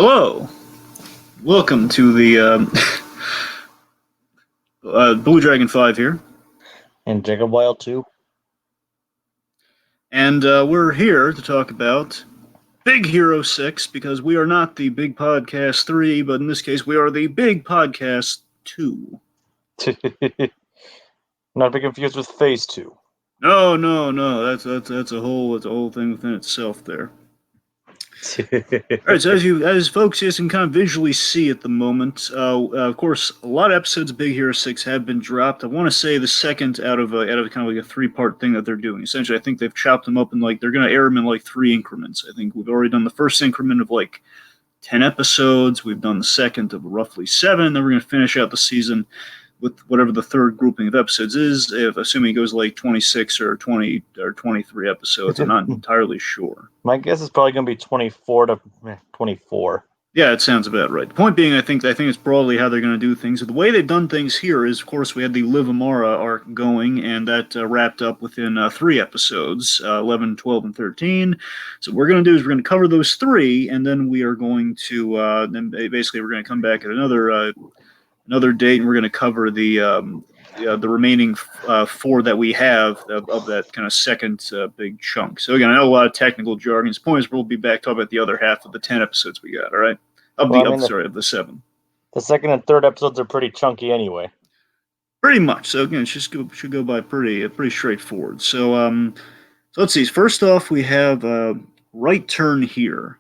Hello, welcome to the BlueDragonFive here, And Jacob Wile too. and we're here to talk about Big Hero 6 because we are not the Big Podcast 3, but in this case we are the Big Podcast 2. Not to be confused with Phase 2. No, no, no, that's a whole thing within itself there. All right, so as folks can kind of visually see at the moment, of course, a lot of episodes of Big Hero 6 have been dropped. I want to say the second out of kind of like a three-part thing that they're doing. Essentially, I think they've chopped them up and like they're going to air them in like three increments. I think we've already done the first increment of like 10 episodes. We've done the second of roughly 7. Then we're going to finish out the season with whatever the third grouping of episodes is, if assuming it goes like 26 or 20 or 23 episodes. I'm not entirely sure. My guess is probably going to be 24 to 24. Yeah, it sounds about right. The point being, I think it's broadly how they're going to do things. The way they've done things here is, of course, we had the Liz Amara arc going, and that wrapped up within 3 episodes, 11, 12, and 13. So what we're going to do is we're going to cover those 3, and then we are going to, then basically we're going to come back at another date, and we're going to cover the remaining 4 that we have of that kind of second big chunk. So again, I know a lot of technical jargon. The point is we'll be back talking about the other half of the 10 episodes we got. All right, of the 7. The second and third episodes are pretty chunky anyway. Pretty much. So again, it should go by pretty straightforward. So let's see. First off, we have Right Turn Here.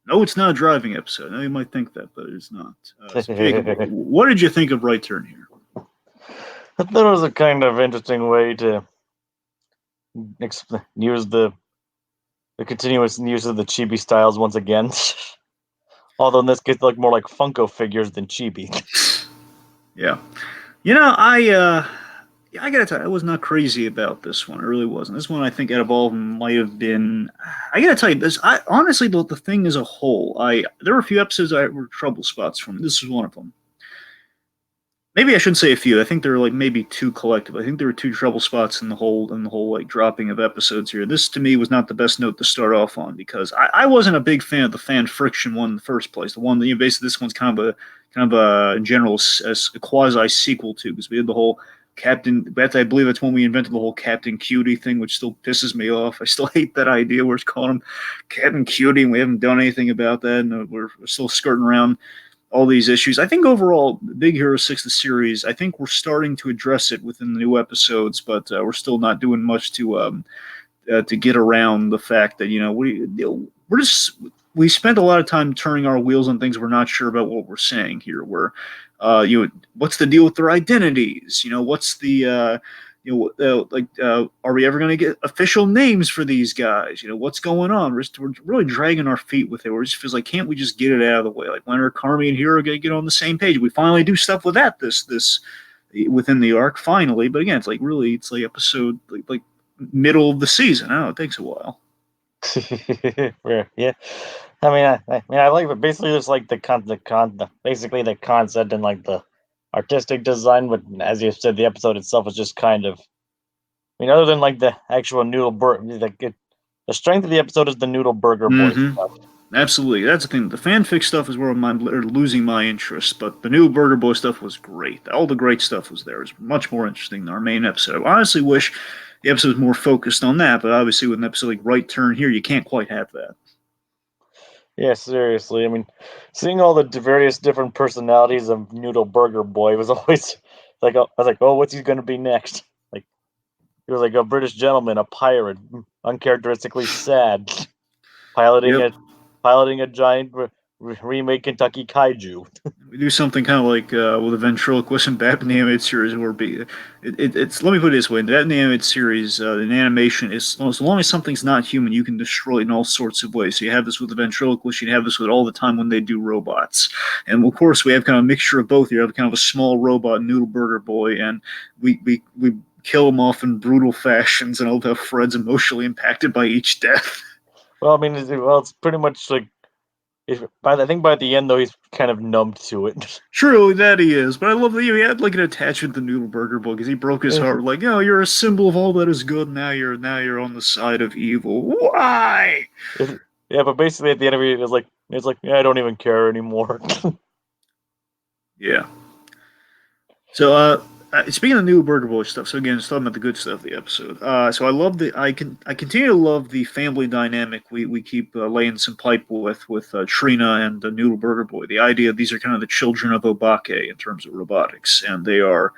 No, it's not a driving episode. Now you might think that, but it's not. So Jacob, what did you think of Right Turn Here? I thought it was a kind of interesting way to use the continuous use of the chibi styles once again. Although in this case, look more like Funko figures than chibi. Yeah, you know, I gotta tell you, I was not crazy about this one. I really wasn't. This one, I think, out of all of them, might have been. I gotta tell you, this. Honestly, the thing as a whole, there were a few episodes that were trouble spots from. This was one of them. Maybe I shouldn't say a few. I think there were like maybe 2 collective. I think there were 2 trouble spots in the whole like dropping of episodes here. This to me was not the best note to start off on because I wasn't a big fan of the fan friction one in the first place. The one that basically this one's kind of a in general a quasi sequel to because we had the whole Captain. I believe that's when we invented the whole Captain Cutie thing, which still pisses me off. I still hate that idea. We're calling him Captain Cutie, and we haven't done anything about that, and we're still skirting around all these issues. I think overall, Big Hero 6, the series, I think we're starting to address it within the new episodes, but we're still not doing much to get around the fact that we spent a lot of time turning our wheels on things we're not sure about what we're saying here. What's the deal with their identities? What's the are we ever going to get official names for these guys? What's going on? We're really dragging our feet with it. It just feels like, can't we just get it out of the way? Like, when are Carmi and Hero going to get on the same page? We finally do stuff with that this within the arc, finally. But again, it's like episode like middle of the season. I don't know. It takes a while. Yeah. I like it. Basically, it's like basically the concept and like the artistic design, but as you said, the episode itself is just kind of. Other than like the actual noodle burger, the strength of the episode is the noodle burger boy stuff. Absolutely, that's the thing. The fanfic stuff is where I'm losing my interest, but the new Burger Boy stuff was great. All the great stuff was there. It was much more interesting than our main episode. I honestly wish the episode was more focused on that, but obviously with an episode like Right Turn Here, you can't quite have that. Yeah, seriously. Seeing all the various different personalities of Noodle Burger Boy was always like, I was like, oh, what's he going to be next? Like, he was like a British gentleman, a pirate, uncharacteristically sad, piloting a giant remake Kentucky kaiju. We do something kind of like with a ventriloquist and Batman animated series, where it's let me put it this way: in the Batman animated series, in animation, as long as something's not human, you can destroy it in all sorts of ways. So you have this with the ventriloquist, you have this with all the time when they do robots, and of course we have kind of a mixture of both. You have kind of a small robot, Noodle Burger Boy, and we kill him off in brutal fashions, and I'll have Fred's emotionally impacted by each death. Well, it's pretty much like. I think by the end, though, he's kind of numbed to it. True, that he is. But I love that he had like an attachment to Noodle Burger Boy because he broke his heart. Like, oh, you're a symbol of all that is good. Now you're on the side of evil. Why? Yeah, but basically at the end of it, it was like, It's like, yeah, I don't even care anymore. Yeah. So, speaking of new Burger Boy stuff, so again, it's talking about the good stuff of the episode. So I continue to love the family dynamic we keep laying some pipe with Trina and Noodle Burger Boy. The idea these are kind of the children of Obake in terms of robotics, and they're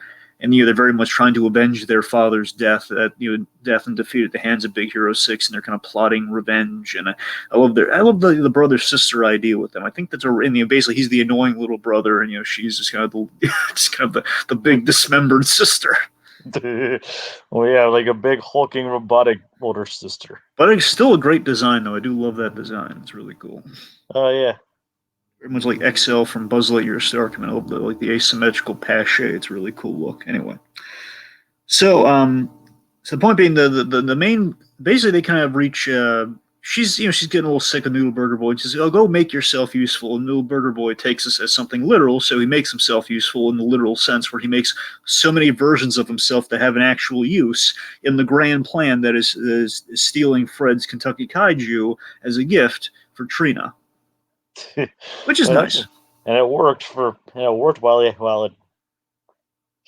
very much trying to avenge their father's death and defeat at the hands of Big Hero 6, and they're kind of plotting revenge. And I love the brother sister idea with them. I think that's basically he's the annoying little brother, and she's just kind of the big dismembered sister. Well, yeah, like a big hulking robotic older sister. But it's still a great design, though. I do love that design. It's really cool. Oh yeah. Very much like XL from Buzz Lightyear Star Command. I love the asymmetrical pache. It's a really cool look. Anyway, so so the point being, the main basically they kind of reach. She's getting a little sick of Noodle Burger Boy. She says, "Oh, go make yourself useful." And Noodle Burger Boy takes this as something literal, so he makes himself useful in the literal sense, where he makes so many versions of himself that have an actual use in the grand plan that is stealing Fred's Kentucky Kaiju as a gift for Trina, which is And nice. it worked while it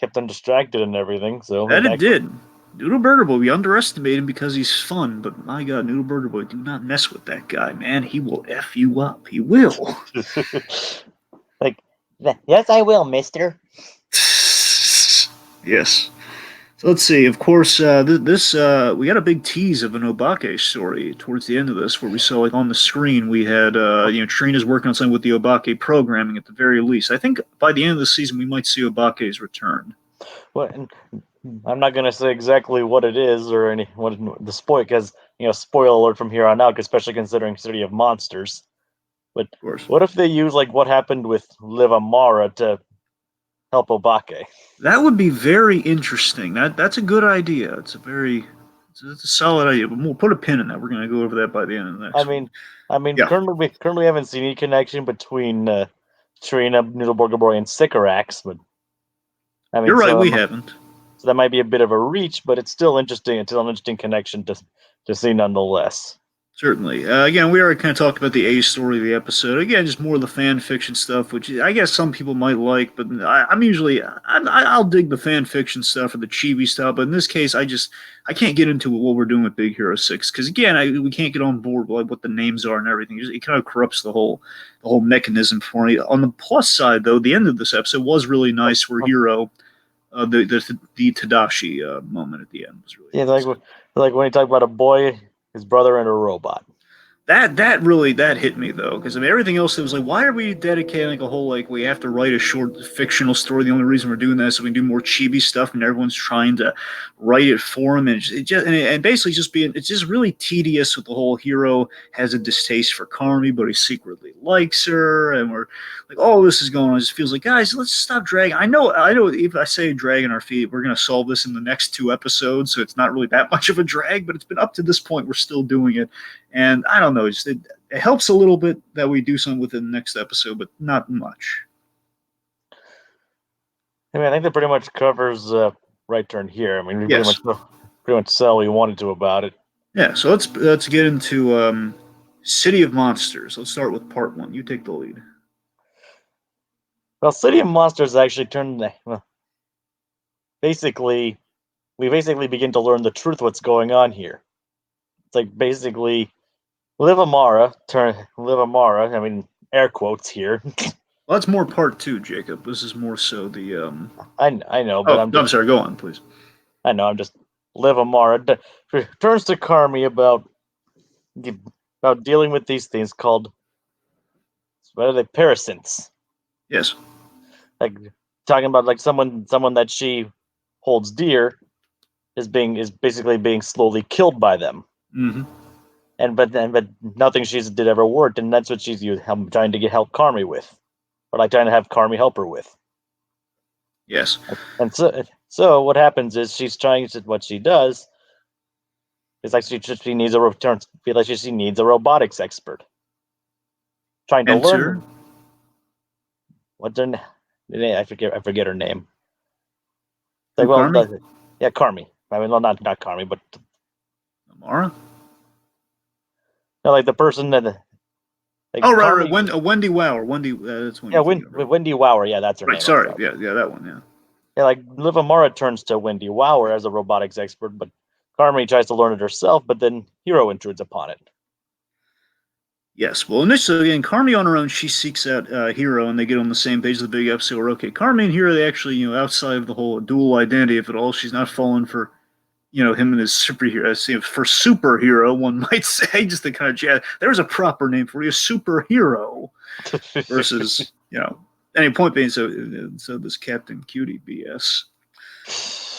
kept them distracted and everything. So That it it actually. did. Noodle Burger Boy, we underestimate him because he's fun, but my God, Noodle Burger Boy, do not mess with that guy, man. He will F you up. He will. Like, yes, I will, mister. Yes. So let's see. Of course, we got a big tease of an Obake story towards the end of this, where we saw like on the screen we had Trina's working on something with the Obake programming at the very least. I think by the end of the season we might see Obake's return. Well, and I'm not gonna say exactly what it is or what the spoil because spoiler alert from here on out, especially considering City of Monsters. But Of course. what if they use like what happened with Liv Amara to help Obake? That would be very interesting. That's a good idea. It's a solid idea. But we'll put a pin in that. We're going to go over that by the end of the I next one. mean, I mean, Yeah, currently we haven't seen any connection between Trina, Noodle Burger Boy, and Sycorax, but I mean, you're right. We haven't. so that might be a bit of a reach, but it's still interesting. It's still an interesting connection to see nonetheless. Certainly. Again, we already kind of talked about the A story of the episode. Again, just more of the fan fiction stuff, which I guess some people might like, but I'll dig the fan fiction stuff or the chibi stuff. But in this case, I can't get into what we're doing with Big Hero 6 because again, we can't get on board with like, what the names are and everything. It kind of corrupts the whole mechanism for me. On the plus side, though, the end of this episode was really nice. Where Hero, the Tadashi moment at the end was really Yeah, nice. like when you talk about a boy, his brother, and a robot. That really hit me though, because I mean everything else it was like, why are we dedicating like a whole like we have to write a short fictional story? The only reason we're doing that is so we can do more chibi stuff, and everyone's trying to write it for him, and and basically just being it's just really tedious with the whole hero has a distaste for Carmi, but he secretly likes her, and we're like, oh, this is going on. It just feels like, guys, let's stop dragging. I know if I say dragging our feet, we're gonna solve this in the next 2 episodes, so it's not really that much of a drag, but it's been up to this point, we're still doing it. And I don't know, it helps a little bit that we do something within the next episode, but not much. I mean, I think that pretty much covers Right Turn here. I mean, we Yes. pretty much said all we wanted to about it. Yeah, so let's get into City of Monsters. Let's start with part one. You take the lead. Well, City of Monsters actually basically, we basically begin to learn the truth of what's going on here. It's like basically Liv Amara, I mean, air quotes here. Well, that's more part two, Jacob. This is more so the I know, but Oh, I'm sorry. Go on, please. I'm just Liv Amara turns to Carmi about dealing with these things called what are they, parasynths. Yes. Like talking about like someone that she holds dear is basically being slowly killed by them. Mm-hmm. But nothing she's did ever worked, and that's what she's trying to help Carmi with, or like trying to have Carmi help her with. Yes. And so what happens is she's trying to what she does is like she needs a return. Feel like she needs a robotics expert. Trying to Enter. learn what's her name? I forget her name. Like, well, Carmi? yeah, Carmi. I mean, well, not Carmi, but Amara? no, like the person that Like Oh, right. Carmi, Wendy Wow. Wendy. That's what yeah, you're thinking of, right? Wendy Wower, yeah, that's her Right. name. I'm Sorry. sorry. Yeah. That one. Yeah. Yeah, like Liv Amara turns to Wendy Wower as a robotics expert, but Carmi tries to learn it herself, but then Hero intrudes upon it. Yes. Well, initially, again, Carmi on her own, she seeks out Hero, and they get on the same page of the big episode. Where okay, Carmi and Hero, they actually, outside of the whole dual identity of it all, she's not falling for, him and his superhero. For superhero, one might say, just to kind of jazz. There's a proper name for you, superhero, versus, any point being, so this Captain Cutie BS.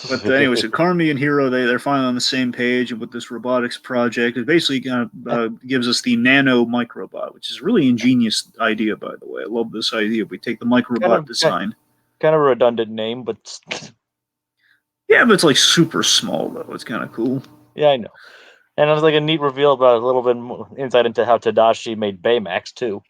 But anyway, so Carmi and Hero, they're finally on the same page with this robotics project. It basically kind of gives us the nano microbot, which is a really ingenious idea, by the way. I love this idea. We take the kind microbot of design. kind of a redundant name, but Yeah, but it's like super small, though. It's kind of cool. yeah, I know. And it was like a neat reveal about a little bit more insight into how Tadashi made Baymax too.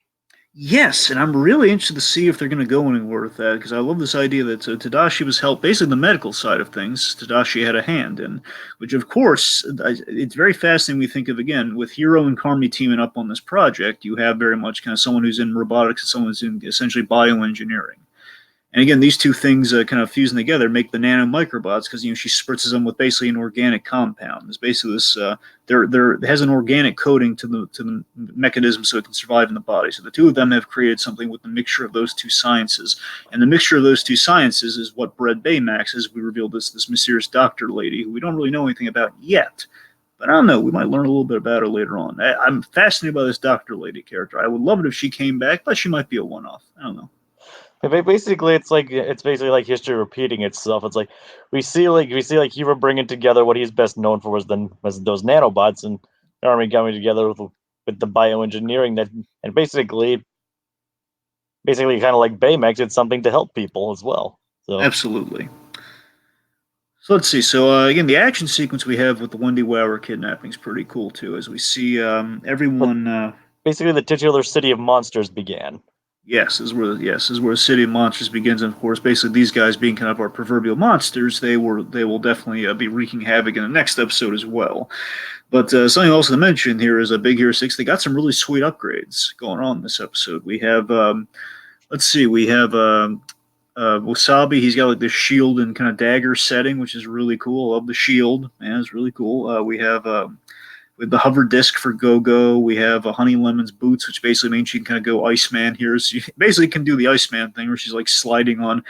Yes, and I'm really interested to see if they're going to go anywhere with that because I love this idea that Tadashi was helped, basically the medical side of things. Tadashi had a hand in, which of course it's very fascinating. We think of again with Hiro and Karmi teaming up on this project. You have very much kind of someone who's in robotics and someone who's in essentially bioengineering. And again, these two things kind of fusing together make the nano microbots because she spritzes them with basically an organic compound. It's basically this it has an organic coating to the mechanism so it can survive in the body. So the two of them have created something with the mixture of those two sciences, and the mixture of those two sciences is what bred Baymax. As we revealed this mysterious doctor lady who we don't really know anything about yet. But I don't know. We might learn a little bit about her later on. I'm fascinated by this doctor lady character. I would love it if she came back, but she might be a one-off. I don't know. Basically, it's basically like history repeating itself. It's like we see Hero bringing together what he's best known for was those nanobots, and Army coming together with the bioengineering that, and basically kind of like Baymax, it's something to help people as well. So Absolutely. So let's see. So again, the action sequence we have with the Wendy Wower kidnapping is pretty cool too, as we see but everyone. basically, the titular city of monsters began. This is where City of Monsters begins, and of course, basically these guys being kind of our proverbial monsters, they will definitely be wreaking havoc in the next episode as well. But something also to mention here is a Big Hero 6. They got some really sweet upgrades going on in this episode. We have let's see, we have Wasabi. He's got like this shield and kind of dagger setting, which is really cool. I love the shield, man. It's really cool. We have with the hover disc for Go-Go. We have Honey Lemon's boots, which basically means she can kind of go Iceman here. So you basically can do the Iceman thing where she's like sliding on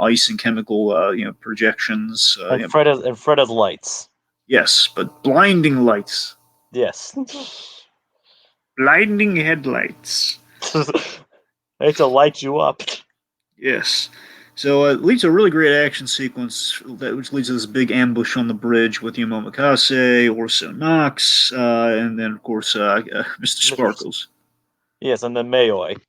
ice and chemical projections. And Fred has lights. Yes, but blinding lights. Yes. Blinding headlights. I to light you up. Yes. So it leads to a really great action sequence, which leads to this big ambush on the bridge with Yumomikase, Orso Knox, and then, of course, Mr. Sparkles. Yes, and then Mayoi.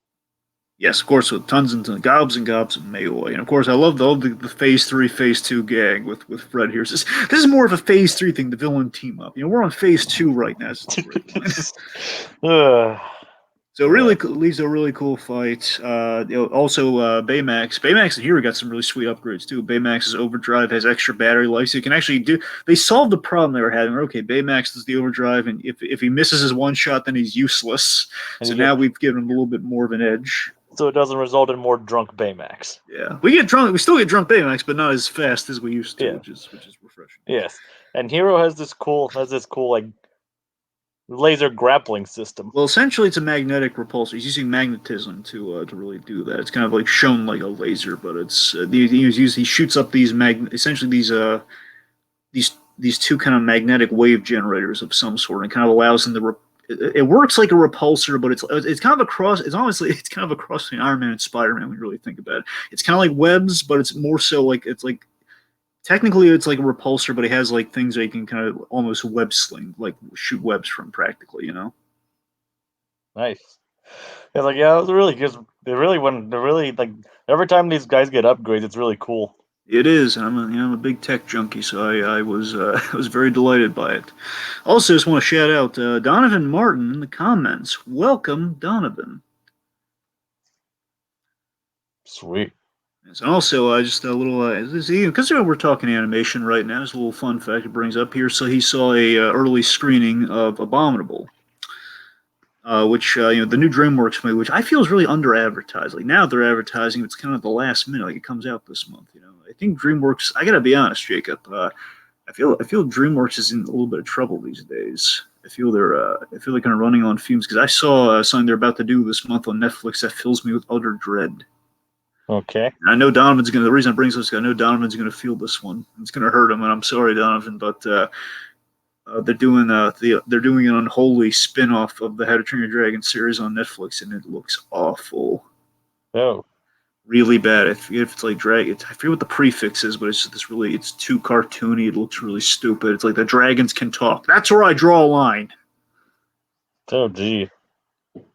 Yes, of course, with tons and tons, gobs and gobs of Mayoi. And, of course, I love the Phase 3, Phase 2 gag with Fred here. This is more of a Phase 3 thing, the villain team up. We're on Phase 2 right now. So it really leads to a really cool fight. Also, Baymax and Hero got some really sweet upgrades too. Baymax's overdrive has extra battery life, so you can actually do. They solved the problem they were having. Okay, Baymax does the overdrive, and if he misses his one shot, then he's useless. So now we've given him a little bit more of an edge. So it doesn't result in more drunk Baymax. Yeah, we still get drunk Baymax, but not as fast as we used to, which is refreshing. Yes, and Hero has this cool like laser grappling system. Well, essentially, it's a magnetic repulsor. He's using magnetism to really do that. It's kind of like shown like a laser, but it's he shoots up these essentially these two kind of magnetic wave generators of some sort, and kind of allows them to. It works like a repulsor, but it's kind of a cross. It's honestly it's kind of a cross between Iron Man and Spider-Man when you really think about it. It's kind of like webs, but it's more so like it's like. Technically, it's like a repulsor, but it has like things that you can kind of almost web sling, like shoot webs from practically, Nice. It's like, yeah, it was really because they're really like every time these guys get upgrades, it's really cool. It is, and I'm a big tech junkie, so I was I was very delighted by it. Also, just want to shout out Donovan Martin in the comments. Welcome, Donovan. Sweet. And also, just a little, because we're talking animation right now, there's a little fun fact it brings up here. So he saw a early screening of Abominable. which the new DreamWorks movie, which I feel is really under advertised. Like now they're advertising, it's kind of the last minute, like it comes out this month. I think DreamWorks. I gotta be honest, Jacob. I feel DreamWorks is in a little bit of trouble these days. I feel like kind of running on fumes because I saw something they're about to do this month on Netflix that fills me with utter dread. Okay. And I know Donovan's gonna. The reason I bring this up is I know Donovan's gonna feel this one. It's gonna hurt him, and I'm sorry, Donovan, but they're doing an unholy spin-off of the How to Train Your Dragon series on Netflix, and it looks awful. Oh. Really bad. I forget if it's like dragon. I forget what the prefix is, but it's too cartoony. It looks really stupid. It's like the dragons can talk. That's where I draw a line. Oh, gee.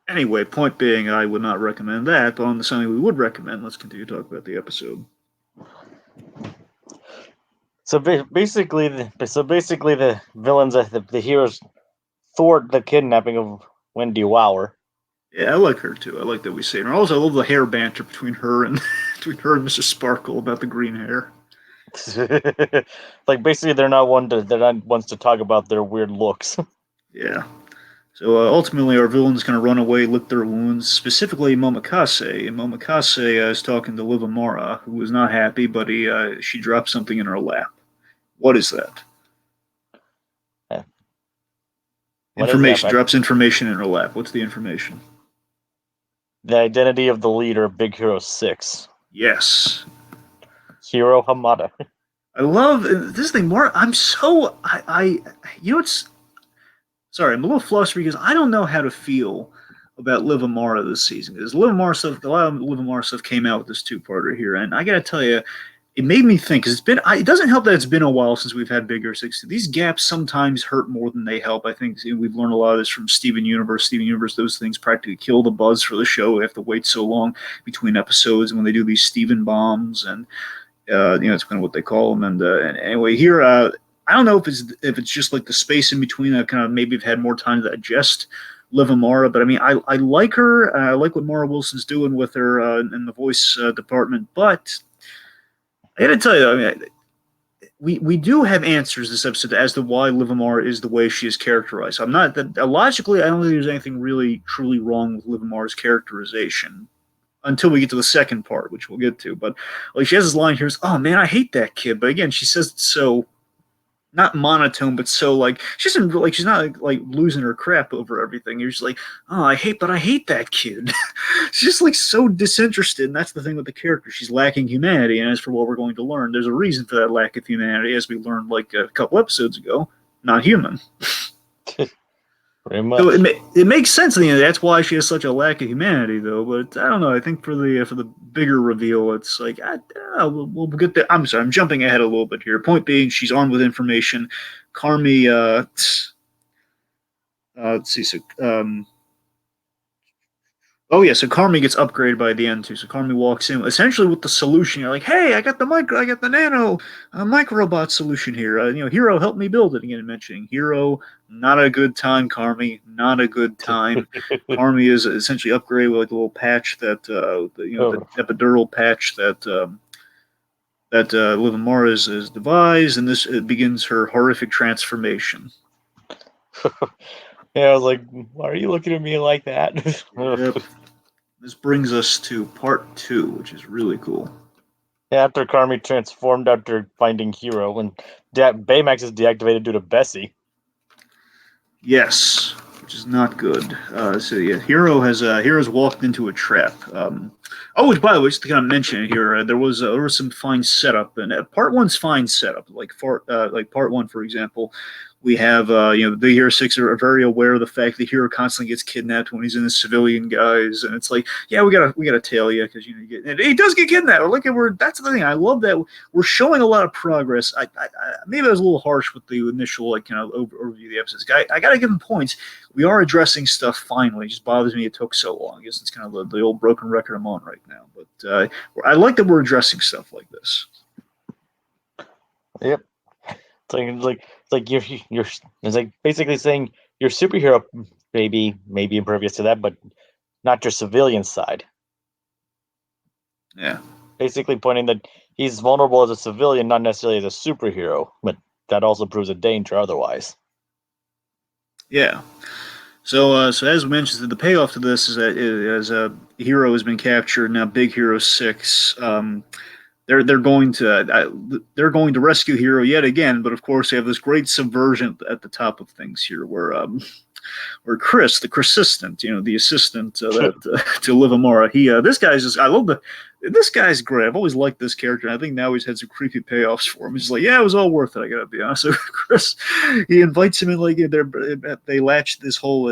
Anyway, point being, I would not recommend that, but on the something we would recommend, let's continue to talk about the episode. So basically, the villains, the heroes, thwart the kidnapping of Wendy Wower. Yeah, I like her too. I like that we see her. Also, I love the hair banter between her and Mr. Sparkle about the green hair. Like basically, they're not ones to talk about their weird looks. Yeah. So ultimately, our villain's going to run away, lick their wounds. Specifically, Momokase. And Momokase is talking to Liz Amara, who is not happy, but she drops something in her lap. What is that? What Information. is that? Drops information in her lap. What's the information? The identity of the leader of Big Hero 6. Yes. Hiro Hamada. I love this thing more. I'm so it's. Sorry, I'm a little flustered because I don't know how to feel about Liv Amara this season. Because Liv Amara stuff, a lot of Liv Amara stuff came out with this two-parter here, and I gotta tell you, it made me think. Because it doesn't help that it's been a while since we've had Big Hero 6. These gaps sometimes hurt more than they help. I think we've learned a lot of this from Steven Universe. Steven Universe, those things practically kill the buzz for the show. We have to wait so long between episodes, and when they do these Steven bombs, and it's kind of what they call them. And anyway, here, I don't know if it's just like the space in between that kind of maybe have had more time to digest Liv Amara, but I mean, I like her. I like what Mara Wilson's doing with her in the voice department. But I got to tell you, I mean, we do have answers this episode as to why Liv Amara is the way she is characterized. I'm not that logically. I don't think there's anything really truly wrong with Liv Amara's characterization until we get to the second part, which we'll get to. But like she has this line here, "Oh man, I hate that kid." But again, she says it so not monotone, but so like she's not like losing her crap over everything. You're just like, "Oh, I hate that kid." She's just like so disinterested, and that's the thing with the character. She's lacking humanity, and as for what we're going to learn, there's a reason for that lack of humanity, as we learned like a couple episodes ago. Not human. Very much. So it makes sense. That's why she has such a lack of humanity, though. But I don't know. I think for the bigger reveal, it's like we'll get there. I'm sorry, I'm jumping ahead a little bit here. Point being, she's armed with information. Carmi, let's see. So oh yeah, so Carmi gets upgraded by the end too. So Carmi walks in essentially with the solution. You're like, hey, I got the nano microbot solution here. Hero helped me build it. Again, mentioning Hero, not a good time. Carmi, not a good time. Carmi is essentially upgraded with like a little patch that the epidural patch that Liv Amara is devised, and this begins her horrific transformation. Yeah, I was like, why are you looking at me like that? Yep. This brings us to part 2, which is really cool. Yeah, after Carmi transformed after finding Hero, and Baymax is deactivated due to Bessie. Yes, which is not good. So yeah, Hero's walked into a trap. Which by the way, just to kind of mention it here, there was some fine setup, and part 1's fine setup. Like part 1, for example, we have the Hero 6 are very aware of the fact that Hero constantly gets kidnapped when he's in the civilian guise, and it's like, yeah, we gotta tail you because he does get kidnapped. That's the thing. I love that we're showing a lot of progress. I maybe I was a little harsh with the initial kind of overview of the episodes. I gotta give them points. We are addressing stuff finally. It just bothers me it took so long. I guess it's kind of the old broken record I'm on right now. But I like that we're addressing stuff like this. Yep. It's like you're it's like basically saying your superhero maybe impervious to that, but not your civilian side. Yeah. Basically pointing that he's vulnerable as a civilian, not necessarily as a superhero, but that also proves a danger otherwise. Yeah. So as mentioned, the payoff to this is that as a hero has been captured now, Big Hero 6. They're going to rescue Hero yet again, but of course they have this great subversion at the top of things here, where Chris, the Chrisistant, the assistant to Liv Amara, this guy's just I love this guy's great. I've always liked this character. And I think now he's had some creepy payoffs for him. He's like, yeah, it was all worth it. I gotta be honest. So Chris, he invites him in like they hatch this whole.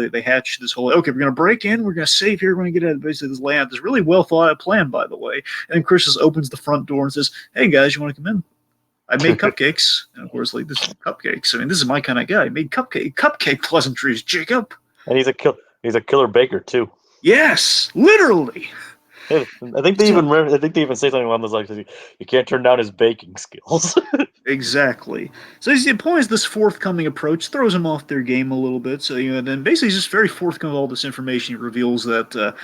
Okay, we're gonna break in. We're gonna save here. We're gonna get out of basically this layout. This really well thought out plan, by the way. And Chris just opens the front door and says, "Hey guys, you want to come in? I made cupcakes." And of course, like, this is cupcakes. I mean, this is my kind of guy. I made cupcake pleasantries, Jacob. And he's a killer baker too. Yes, literally. I think they even say something along those lines. You can't turn down his baking skills. Exactly. So the point is, this forthcoming approach throws them off their game a little bit. So then basically he's just very forthcoming with all this information. He reveals that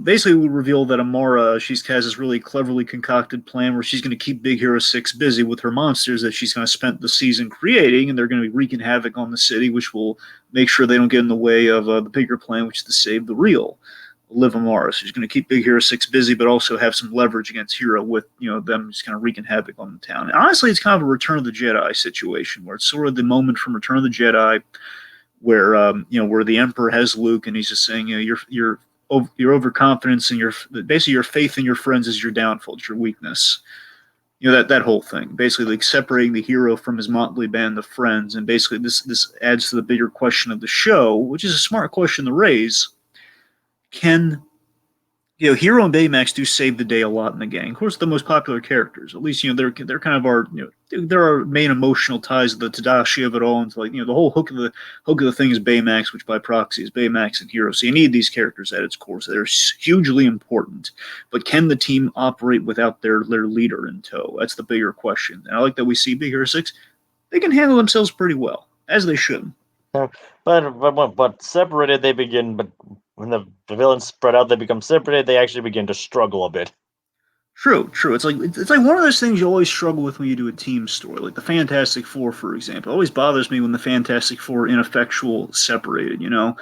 basically we reveal that Amara, she has this really cleverly concocted plan where she's going to keep Big Hero 6 busy with her monsters that she's going to spend the season creating, and they're going to be wreaking havoc on the city, which will make sure they don't get in the way of the bigger plan, which is to save the real Liv Amara. So she's going to keep Big Hero 6 busy, but also have some leverage against Hero with, them just kind of wreaking havoc on the town. And honestly, it's kind of a Return of the Jedi situation, where it's sort of the moment from Return of the Jedi where the Emperor has Luke, and he's just saying, your overconfidence and basically your faith in your friends is your downfall, it's your weakness. That whole thing, basically like separating the hero from his motley band of friends. And basically this adds to the bigger question of the show, which is a smart question to raise. Can Hero and Baymax do save the day a lot in the gang? Of course, the most popular characters. At least they're kind of they're our main emotional ties, the Tadashi of it all. And the whole hook of the thing is Baymax, which by proxy is Baymax and Hero. So you need these characters at its core. So they're hugely important. But can the team operate without their leader in tow? That's the bigger question. And I like that we see Big Hero 6. They can handle themselves pretty well, as they should. But separated they begin. But when the villains spread out, they become separated. They actually begin to struggle a bit. True. It's like one of those things you always struggle with when you do a team story, like the Fantastic Four, for example. It always bothers me when the Fantastic Four are ineffectual, separated. That's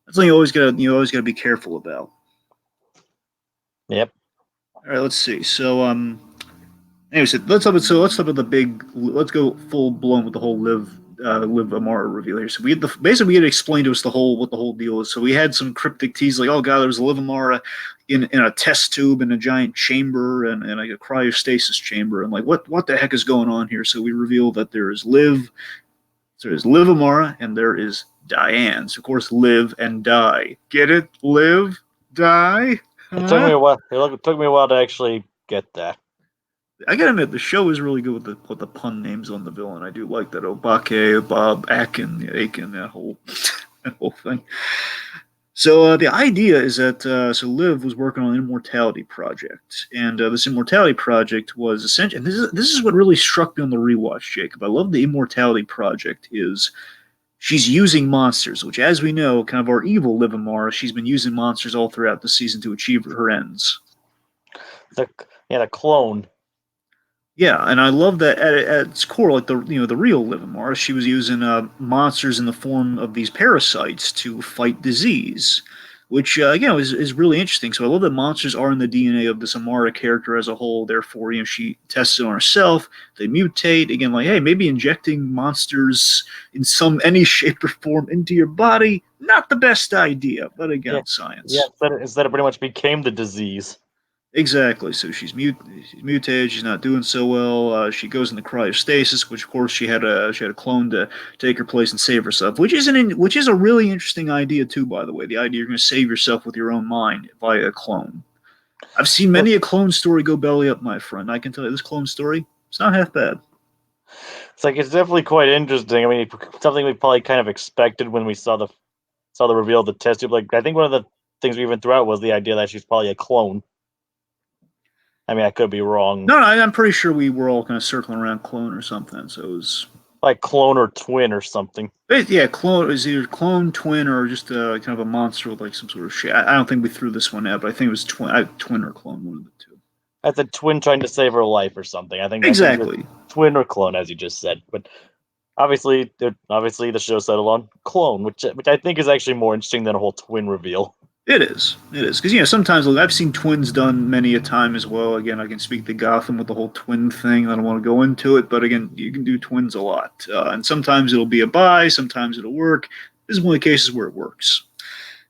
something you always gotta be careful about. Yep. All right, let's see. So anyway, let's go full blown with the whole Liv Amara reveal here. So we had basically we had explained to us what the whole deal is. So we had some cryptic tease like, oh god, there was a Liv Amara in a test tube in a giant chamber and like a cryostasis chamber, and like what the heck is going on here? So we reveal that there's Liv Amara and there is Diane. So of course Liv and Die. Get it? Liv, Die. It took me a while. It took me a while to actually get that. I gotta admit, the show is really good with the pun names on the villain. I do like that. Obake, Bob, Akin, that whole thing. So the idea is that Liv was working on an immortality project, and this immortality project was essentially. And this is what really struck me on the rewatch, Jacob. I love the immortality project is. She's using monsters, which, as we know, kind of our evil Liv Amara, she's been using monsters all throughout the season to achieve her ends. The clone. Yeah, and I love that at its core, like the real Liv Amara, she was using monsters in the form of these parasites to fight disease, which is really interesting. So I love that monsters are in the DNA of this Amara character as a whole. Therefore, she tests it on herself. They mutate again, like, hey, maybe injecting monsters in any shape or form into your body, not the best idea. But again, science. Yeah, instead it pretty much became the disease. Exactly. So she's mutated. She's not doing so well. She goes into cryostasis, which of course she had a clone to take her place and save herself, which is a really interesting idea too. By the way, the idea you're going to save yourself with your own mind via a clone. I've seen many a clone story go belly up, my friend. I can tell you this clone story, it's not half bad. It's definitely quite interesting. I mean, something we probably kind of expected when we saw the reveal of the test tube. Like, I think one of the things we even threw out was the idea that she's probably a clone. I mean, I could be wrong. No, I'm pretty sure we were all kind of circling around clone or something. So it was like clone or twin or something. Yeah, clone is either clone, twin, or just kind of a monster with like some sort of shit. I don't think we threw this one out, but I think it was twin or clone, one of the two. That's a twin trying to save her life or something. I think exactly twin or clone, as you just said. But Obviously, the show settled on clone, which I think is actually more interesting than a whole twin reveal. It is. It is. Because, sometimes I've seen twins done many a time as well. Again, I can speak to Gotham with the whole twin thing. I don't want to go into it, but again, you can do twins a lot. And sometimes it'll be a buy, sometimes it'll work. This is one of the cases where it works.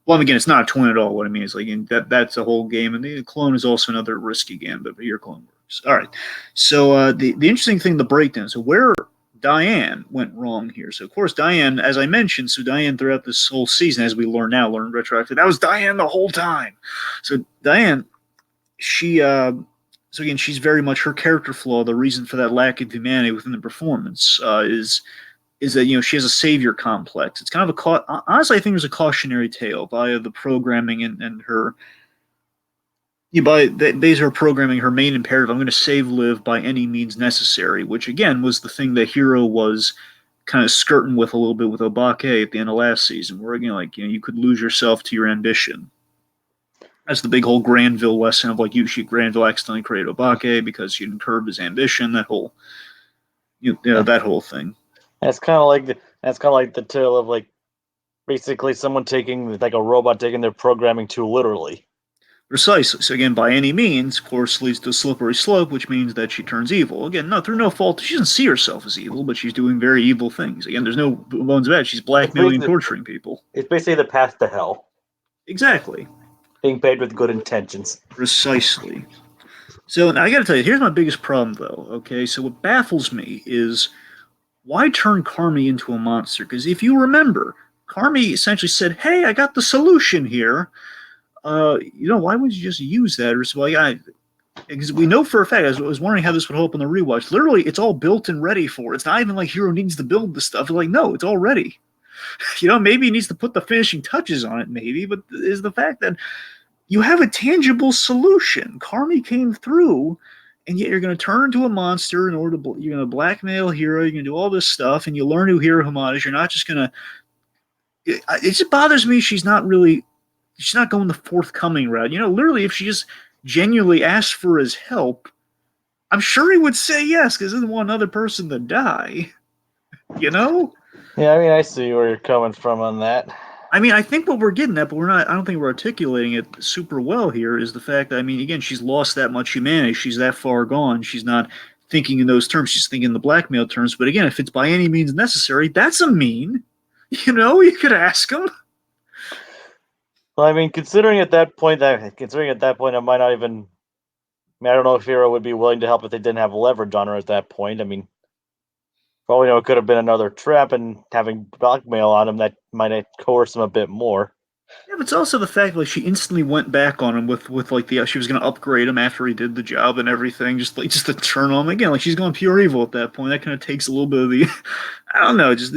Well, again, it's not a twin at all. What I mean is, like, that's a whole game. And the clone is also another risky game, but your clone works. All right. So the interesting thing, the breakdown. So where Diane went wrong here. So, of course, Diane, as I mentioned, Diane throughout this whole season, as we learn retroactively, that was Diane the whole time. So Diane, so again, she's very much her character flaw. The reason for that lack of humanity within the performance is that she has a savior complex. It's kind of honestly, I think there's a cautionary tale via the programming and her. By her programming, her main imperative, I'm going to save Liv by any means necessary, which again was the thing that Hero was kind of skirting with a little bit with Obake at the end of last season, where again, you could lose yourself to your ambition. That's the big whole Granville lesson of Granville accidentally created Obake because she didn't curb his ambition. That whole, that whole thing. That's kind of like the tale of basically someone taking a robot taking their programming too literally. Precisely. So again, by any means, of course, leads to a slippery slope, which means that she turns evil. Again, through no fault. She doesn't see herself as evil, but she's doing very evil things. Again, there's no bones about it. She's blackmailing and torturing people. It's basically the path to hell. Exactly. Being paid with good intentions. Precisely. So now I got to tell you, here's my biggest problem, though. Okay, so what baffles me is why turn Carmy into a monster? Because if you remember, Carmy essentially said, "Hey, I got the solution here. Why wouldn't you just use that?" Or because we know for a fact, I was wondering how this would hold up on the rewatch. Literally, it's all built and ready for it. It's not even like Hero needs to build the stuff. It's like, no, it's all ready. Maybe he needs to put the finishing touches on it, maybe, but is the fact that you have a tangible solution. Carmy came through, and yet you're going to turn into a monster in order to, you're going to blackmail Hero, you're going to do all this stuff, and you learn who Hero Hamada is. You're not just going to, it just bothers me she's not going the forthcoming route. Literally, if she just genuinely asked for his help, I'm sure he would say yes because he doesn't want another person to die. Yeah, I see where you're coming from on that. I think what we're getting at, but I don't think we're articulating it super well here, is the fact that, again, she's lost that much humanity. She's that far gone. She's not thinking in those terms. She's thinking in the blackmail terms. But again, if it's by any means necessary, that's a mean. You could ask him. Well, considering at that point, I might not even. I don't know if Hero would be willing to help if they didn't have leverage on her at that point. Probably it could have been another trap, and having blackmail on him that might have coerced him a bit more. Yeah, but it's also the fact she instantly went back on him with she was going to upgrade him after he did the job and everything, just to turn on him again. She's going pure evil at that point. That kind of takes a little bit of the, I don't know, just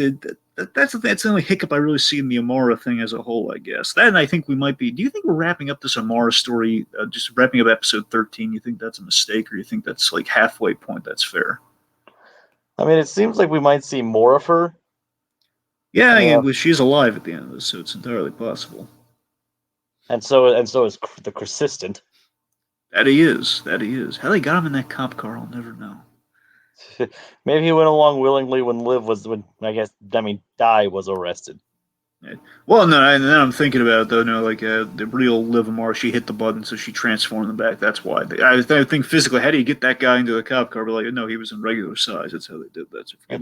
that's the only hiccup I really see in the Amara thing as a whole, I guess. That, and I think we might be. Do you think we're wrapping up this Amara story, just wrapping up episode 13? You think that's a mistake, or you think that's halfway point? That's fair. It seems like we might see more of her. Yeah, she's alive at the end of this, so it's entirely possible. And so is the Persistent. That he is. How they got him in that cop car, I'll never know. Maybe he went along willingly when Di was arrested. Well, no, and then I'm thinking about it, though. The real Liv Amara, she hit the button, so she transformed them back. That's why. I think physically, how do you get that guy into the cop car? But no, he was in regular size. That's how they did that. So forget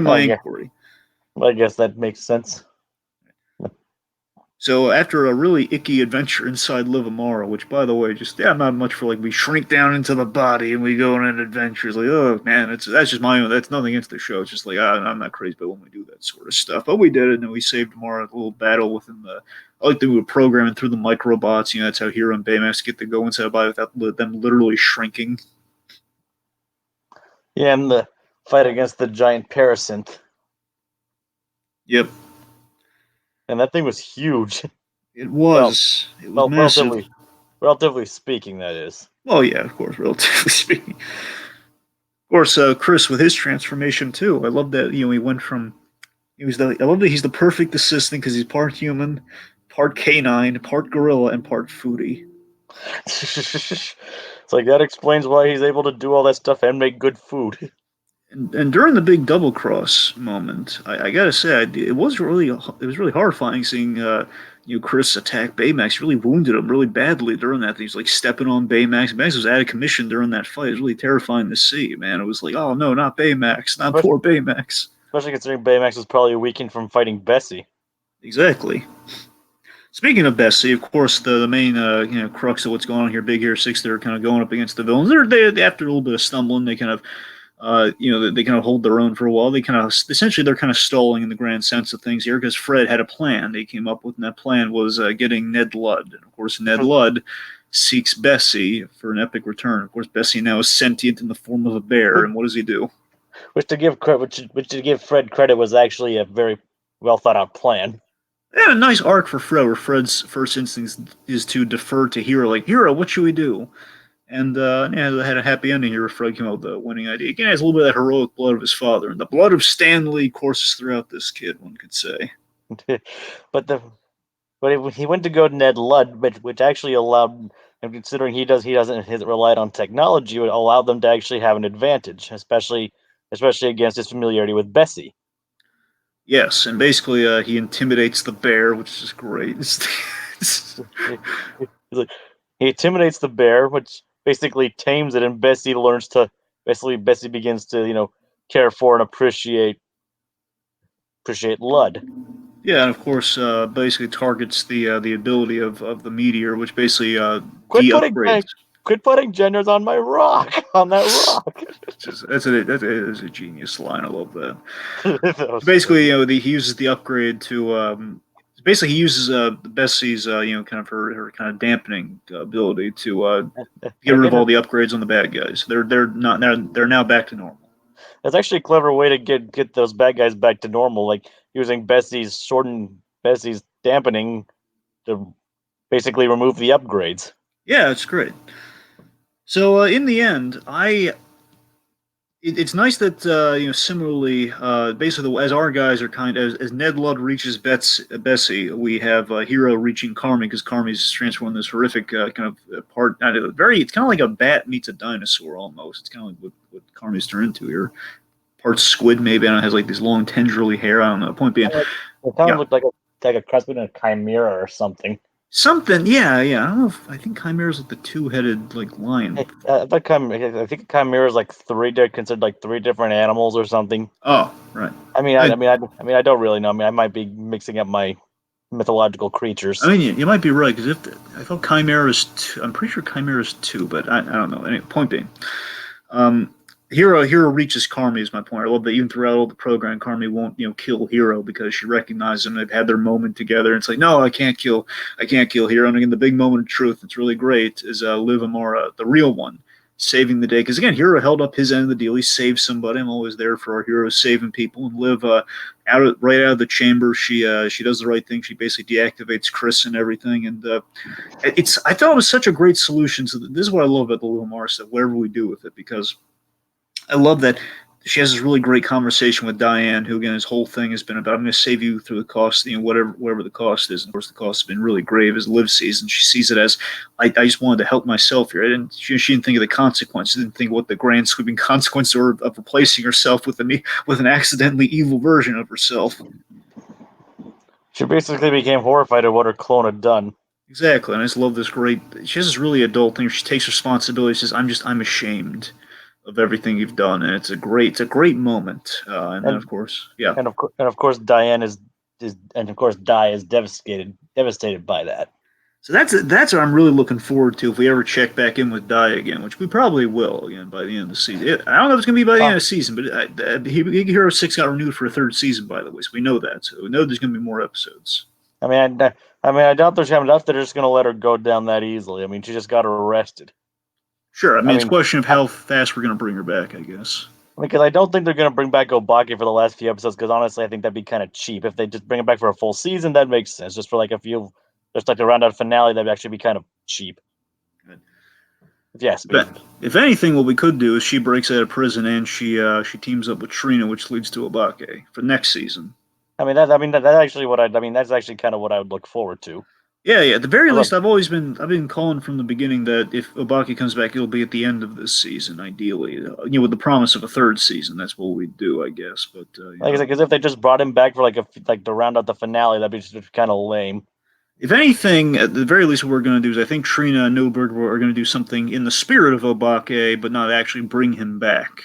my inquiry. Well, I guess that makes sense. So after a really icky adventure inside Liv Amara, which, by the way, I'm not much for we shrink down into the body and we go on adventures. Oh man, that's just my own. That's nothing against the show. It's just I'm not crazy about when we do that sort of stuff. But we did it, and we saved Amara a little battle within the. I like that we were programming through the microbots. That's how Hero and Baymax get to go inside the body without them literally shrinking. Yeah, and the fight against the giant Parasynth. Yep. And that thing was huge. It was. It was massive. Relatively speaking, that is. Oh yeah, of course, relatively speaking. Of course, Chris with his transformation too. I love that. He went from. I love that he's the perfect assistant because he's part human, part canine, part gorilla, and part foodie. It's that explains why he's able to do all that stuff and make good food. And during the big double cross moment, I gotta say, it was really horrifying seeing Chris attack Baymax. He really wounded him really badly during that. He was like stepping on Baymax. Baymax was out of commission during that fight. It was really terrifying to see, man. It was like, oh no, not Baymax, not especially, poor Baymax. especially considering Baymax was probably weakened from fighting Bessie. Exactly. Speaking of Bessie, of course, the main crux of what's going on here, Big Hero 6, they're kind of going up against the villains. They after a little bit of stumbling, they kind of they kind of hold their own for a while. They kind of essentially they're kind of stalling in the grand sense of things here because Fred had a plan they came up with, and that plan was getting Ned Ludd. And of course, Ned Ludd seeks Bessie for an epic return. Of course, Bessie now is sentient in the form of a bear, and what does he do? Which to give Fred credit was actually a very well thought out plan. Yeah, a nice arc for Fred, where Fred's first instinct is to defer to Hero, like Hero, what should we do? And yeah, they had a happy ending here. Fred came out with the winning idea. Again, it has a little bit of that heroic blood of his father, and the blood of Stanley courses throughout this kid. One could say. but the but he went to go to Ned Ludd, which actually allowed, and considering he hasn't relied on technology, would allow them to actually have an advantage, especially against his familiarity with Bessie. Yes, and basically he intimidates the bear, which is great. He intimidates the bear, which basically tames it, and Bessie begins to care for and appreciate Ludd. Yeah, and of course, basically targets the ability of the meteor, which basically Quit putting de-upgrades. quit putting genders on my rock on that rock. That is a genius line. I love that. That Basically, he uses the upgrade to basically he uses Bessie's kind of her kind of dampening ability to get rid of all the upgrades on the bad guys. They're now back to normal. That's actually a clever way to get those bad guys back to normal, like using Bessie's dampening to basically remove the upgrades. Yeah, it's great. So in the end, it's nice that similarly, basically as our guys are as Ned Ludd reaches Bessie, we have Hero reaching Carmy because Carmy's transformed this horrific kind of part. It's kind of like a bat meets a dinosaur almost. It's kind of like what Carmy's turned into here. Part squid maybe. I don't know, has like these long tendrily hair. I don't know. Point being, It kind of looked like a cross between a chimera or something. something. Yeah. I don't know. I think Chimera's like the two-headed like lion. I think chimera is like considered like three different animals or something. Oh, right. I don't really know. I mean, I might be mixing up my mythological creatures. I mean, you might be right because I thought Chimera is two, I'm pretty sure Chimera is two, but I don't know. Anyway, point being, Hero reaches Carmy is my point. I love that even throughout all the program, Carmy won't kill Hero because she recognizes him. They've had their moment together. And it's like, no, I can't kill Hero. And again, the big moment of truth, it's really great, is Liz Amara, the real one, saving the day. Because again, Hero held up his end of the deal. He saved somebody. I'm always there for our heroes saving people. And Liv, right out of the chamber, she does the right thing. She basically deactivates Chris and everything. And I thought it was such a great solution. So this is what I love about the Liv Amara stuff. Whatever we do with it, because I love that she has this really great conversation with Diane, who again his whole thing has been about I'm going to save you through the cost, whatever the cost is. And of course, the cost has been really grave, as Liv sees, and she sees it as I just wanted to help myself here. She didn't think of the consequences. She didn't think what the grand sweeping consequences were of replacing herself with an accidentally evil version of herself. She basically became horrified at what her clone had done. Exactly, and I just love this great. She has this really adult thing. She takes responsibility. She says, I'm ashamed of everything you've done," and it's a great moment. And then, of course, yeah, and of course, Diane is Di is devastated by that. So that's what I'm really looking forward to if we ever check back in with Di again, which we probably will again by the end of the season. I don't know if it's going to be by the end of the season, but Hero 6 got renewed for a third season, by the way, so we know that. So we know there's going to be more episodes. I doubt they're just going to let her go down that easily. I mean, she just got arrested. Sure, it's a question of how fast we're going to bring her back, I guess. Because I don't think they're going to bring back Obaki for the last few episodes, because honestly, I think that'd be kind of cheap. If they just bring it back for a full season, that makes sense. Just for like a few, just like to round out finale, that'd actually be kind of cheap. Good. Yes. But if anything, what we could do is she breaks out of prison and she teams up with Trina, which leads to Obake for next season. That's actually kind of what I would look forward to. Yeah, yeah. At the very I least, love. I've been calling from the beginning that if Obaki comes back, it'll be at the end of this season, ideally. With the promise of a third season, that's what we'd do, I guess. But Like I said, because if they just brought him back for like to round out the finale, that'd be just kind of lame. if anything, at the very least, what we're going to do is I think Trina and Nilberg are going to do something in the spirit of Obake, but not actually bring him back.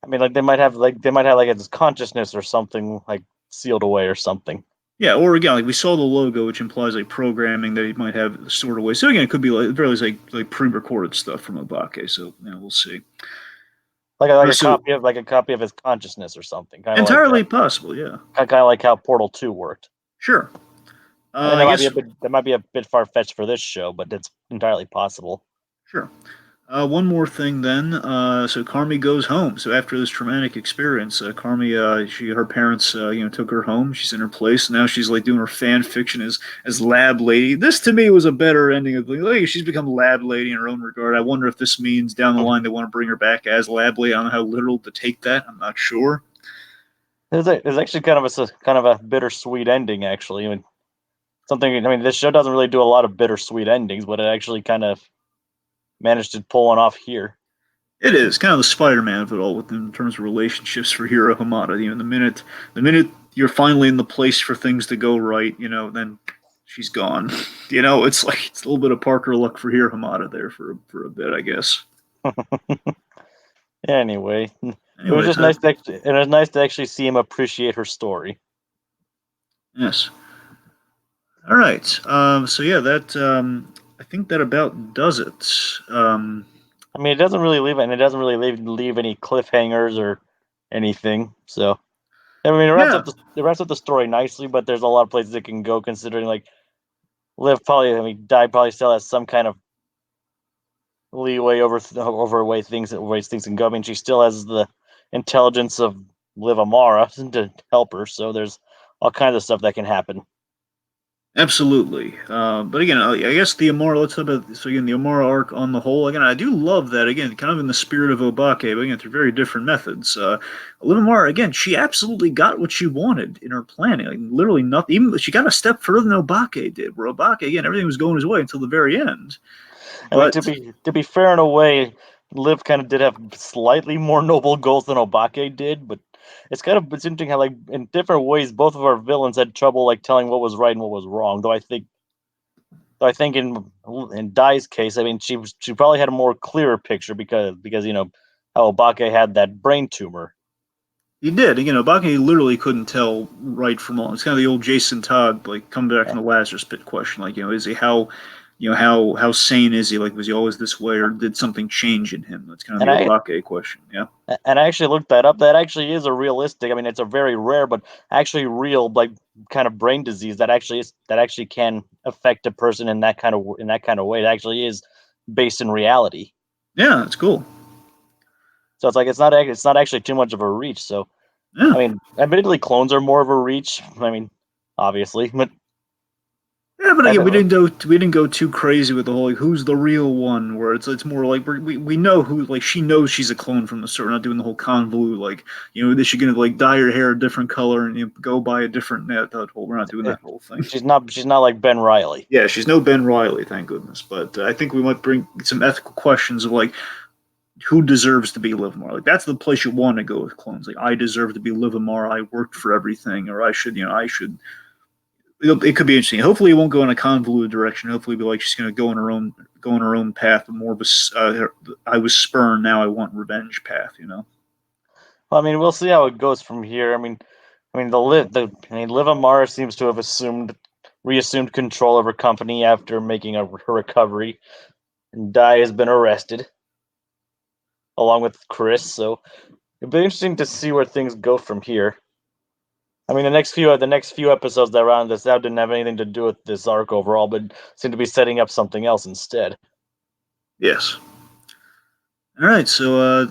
I mean, like they might have like his consciousness or something like sealed away or something. Yeah, or again, like we saw the logo, which implies like programming that he might have stored away. So again, it could be like very least like pre-recorded stuff from Obake. So we'll see. So Like a copy of his consciousness or something, kind of like entirely possible. Yeah, how Portal 2 worked. sure. I mean, I guess that might be a bit far fetched for this show, but it's entirely possible. sure. One more thing then. So Carmi goes home. So after this traumatic experience, Carmi, her parents, took her home. She's in her place. Now she's like doing her fan fiction as lab lady. This to me was a better ending of like she's become lab lady in her own regard. I wonder if this means down the line they want to bring her back as lab lady. I don't know how literal to take that. I'm not sure. There's actually kind of a bittersweet ending, actually. I mean, something. I mean, this show doesn't really do a lot of bittersweet endings, but it actually kind of managed to pull one off here. It is kind of the Spider-Man of it all, in terms of relationships for Hiro Hamada. The minute you're finally in the place for things to go right, then she's gone. It's like it's a little bit of Parker luck for Hiro Hamada there for a bit, I guess. Anyway, it was Anyways, just nice to actually see him appreciate her story. yes. All right. So yeah, that I think that about does it. I mean, it doesn't really leave any cliffhangers or anything. So I mean, Yeah, it wraps up the story nicely, but there's a lot of places it can go. Considering like Liv probably, I mean, Di probably still has some kind of leeway over ways things can go. I mean, she still has the intelligence of Liv Amara to help her, so there's all kinds of stuff that can happen. absolutely. But again, I guess the Amara. Let's talk about so again the Amara arc on the whole. Again, I do love that. Again, kind of in the spirit of Obake, but again through very different methods. Liv Amara again, she absolutely got what she wanted in her planning. Like literally nothing. Even she got a step further than Obake did. Where Obake again, everything was going his way until the very end. I mean, But to be fair, in a way, Liv kind of did have slightly more noble goals than Obake did, but it's interesting how like in different ways both of our villains had trouble like telling what was right and what was wrong. Though I think in Dai's case, I mean, she probably had a more clearer picture because how Obake had that brain tumor. he did. Again, Obake literally couldn't tell right from wrong. It's kind of the old Jason Todd, like come back from the Lazarus pit question. Like, is he how sane is he? Like, was he always this way, or did something change in him? That's kind of And the I Obake question. Yeah. and I actually looked that up. That actually is a realistic. I mean, it's a very rare, but actually real, like kind of brain disease that actually can affect a person in that kind of way. It actually is based in reality. Yeah, that's cool. So it's not actually too much of a reach. So Yeah. I mean, admittedly, clones are more of a reach. I mean, obviously, but Yeah, but I again, think we didn't go too crazy with the whole like who's the real one, where it's more like we know who, like she knows she's a clone from the start. We're not doing the whole convolute like is she gonna like dye her hair a different color and go buy a different net. That whole We're not doing eh, that whole thing. she's not like Ben Riley. Yeah, she's no Ben Riley, thank goodness. But I think we might bring some ethical questions of like who deserves to be Livamar. Like that's the place you want to go with clones. Like I deserve to be Livamar. I worked for everything, or I should. It could be interesting. Hopefully, it won't go in a convoluted direction. Hopefully, it'll be like she's going to go on her own path, but more of a I was spurned, now I want revenge path. Well, I mean, we'll see how it goes from here. Liv Amara seems to have reassumed control of her company after making her recovery, and Dai has been arrested along with Chris. So it'll be interesting to see where things go from here. I mean, the next few episodes that are on this now didn't have anything to do with this arc overall, but seem to be setting up something else instead. Yes. All right, so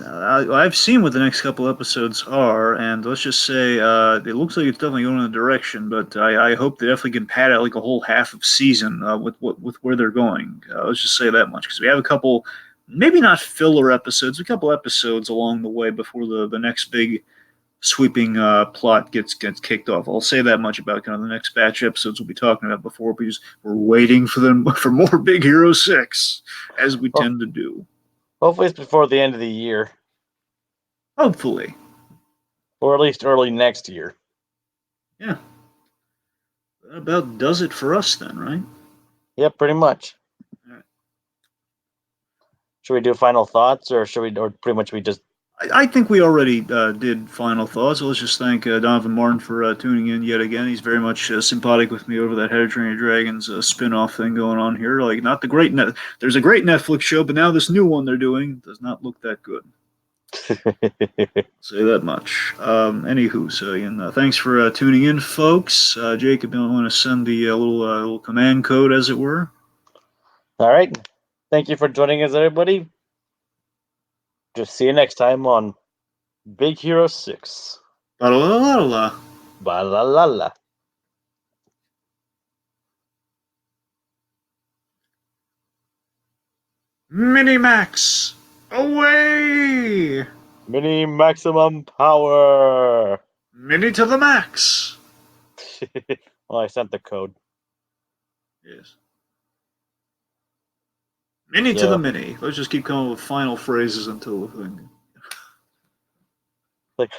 I've seen what the next couple episodes are, and let's just say it looks like it's definitely going in a direction. But I hope they definitely can pad out like a whole half of season with where they're going. Let's just say that much because we have a couple, maybe not filler episodes, a couple episodes along the way before the next big sweeping plot gets kicked off. I'll say that much about kind of the next batch episodes we'll be talking about before, because we're waiting for them for more Big Hero 6, as we tend to do. Hopefully it's before the end of the year. Hopefully. Or at least early next year. Yeah. That about does it for us then, right? Yep, pretty much. Right. Should we do final thoughts, or pretty much we just... I think we already did final thoughts. Let's just thank Donovan Martin for tuning in yet again. He's very much sympathetic with me over that How to Train Your Dragons spin-off thing going on here. Like, not the great there's a great Netflix show, but now this new one they're doing does not look that good. Say that much. Anywho, so again, thanks for tuning in, folks. Jacob, you want to send the little command code, as it were? All right. Thank you for joining us, everybody. Just see you next time on Big Hero 6. Ba-la-la-la-la. Ba-la-la-la. Minimax, away! Mini maximum power. Mini to the max. Well, I sent the code. Yes. Mini to So- the mini. Let's just keep coming with final phrases until the thing. Like,